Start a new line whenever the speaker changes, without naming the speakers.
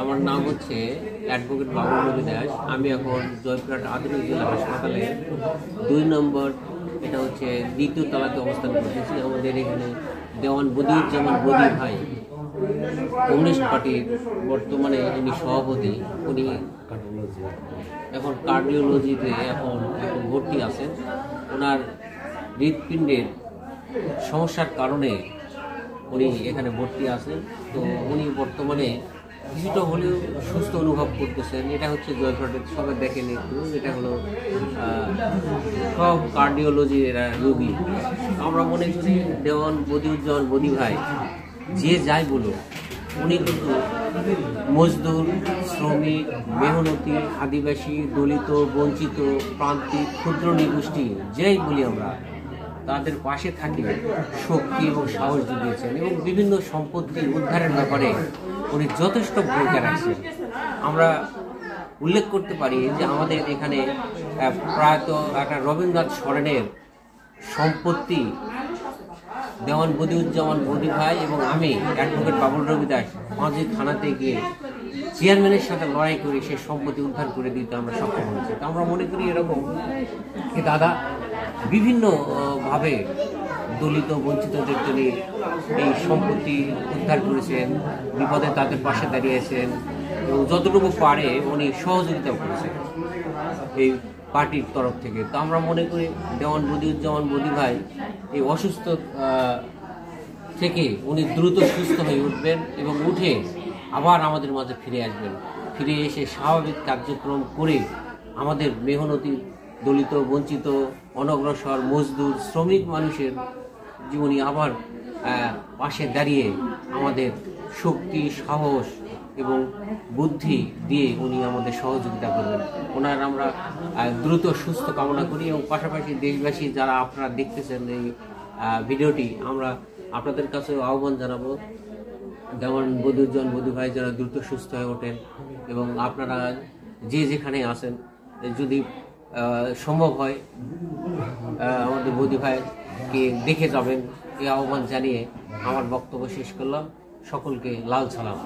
আমার নাম হচ্ছে অ্যাডভোকেট বাবুল রবি দাস। আমি এখন জয়পুরহাট আধুনিক জেলা হাসপাতালে 2 নম্বর, এটা হচ্ছে দ্বিতীয় তলাতে অবস্থান করতেছি। আমাদের এখানে দেওয়ান বদিউজ্জামান বদি ভাই, কমিউনিস্ট পার্টির বর্তমানে যিনি সভাপতি, উনি এখন কার্ডিওলজিতে এখন ভর্তি আছেন। ওনার হৃৎপিণ্ডের সমস্যার কারণে উনি এখানে ভর্তি আছেন। তো উনি বর্তমানে কিছুটা হলেও সুস্থ অনুভব করতেছেন। এটা হচ্ছে জয়পুরহাটের, সবাই দেখেন একটু, এটা হলো সব কার্ডিওলজি এরা রোগী। আমরা মনে করি দেওয়ান বদিউজ্জামান বদি ভাই যে যাই বলো, উনি কিন্তু মজদুর, শ্রমিক, মেহনতি, আদিবাসী, দলিত, বঞ্চিত, প্রান্তিক, ক্ষুদ্র নিগোষ্ঠী যেই বলি আমরা, তাদের পাশে থাকে শক্তি এবং সাহস জুগিয়েছেন এবং বিভিন্ন সম্পত্তি উদ্ধারের ব্যাপারে উনি যথেষ্ট ভূমিকা রাখছেন। আমরা উল্লেখ করতে পারি যে আমাদের এখানে প্রায়ত একটা রবীন্দ্রনাথ সরেনের সম্পত্তি দেওয়ান বদিউজ্জামান বদি ভাই এবং আমি অ্যাডভোকেট বাবুল রবি দাস মাঝি থানাতে গিয়ে চেয়ারম্যানের সাথে লড়াই করে সেই সম্পত্তি উদ্ধার করে দিতে আমরা সক্ষম হয়েছি। তো আমরা মনে করি এরকম যে দাদা বিভিন্নভাবে দলিত বঞ্চিতদের জন্য এই সম্পত্তি উদ্ধার করেছেন, বিপদে তাদের পাশে দাঁড়িয়েছেন এবং যতটুকু পারে উনি সহযোগিতা করেছেন এই পার্টির তরফ থেকে। তো আমরা মনে করি দেওয়ান বদিউজ্জামান বদি ভাই এই অসুস্থ থেকে উনি দ্রুত সুস্থ হয়ে উঠবেন এবং উঠে আবার আমাদের মাঝে ফিরে আসবেন। ফিরে এসে স্বাভাবিক কার্যক্রম করে আমাদের মেহনতি, দলিত, বঞ্চিত, অনগ্রসর, মজদুর, শ্রমিক মানুষের জীবনী আবার পাশে দাঁড়িয়ে আমাদের শক্তি, সাহস এবং বুদ্ধি দিয়ে উনি আমাদের সহযোগিতা করবেন। ওনার আমরা দ্রুত সুস্থ কামনা করি এবং পাশাপাশি দেশবাসী যারা আপনারা দেখতেছেন এই ভিডিওটি, আমরা আপনাদের কাছে আহ্বান জানাবো দেওয়ান বদিউজ্জামান বদি ভাই যারা দ্রুত সুস্থ হয়ে ওঠেন এবং আপনারা যে যেখানে আছেন যদি সম্ভব হয় আমাদের বদি ভাইকে দেখে যাবেন, এই আহ্বান জানিয়ে আমার বক্তব্য শেষ করলাম। সকলকে লাল সালাম।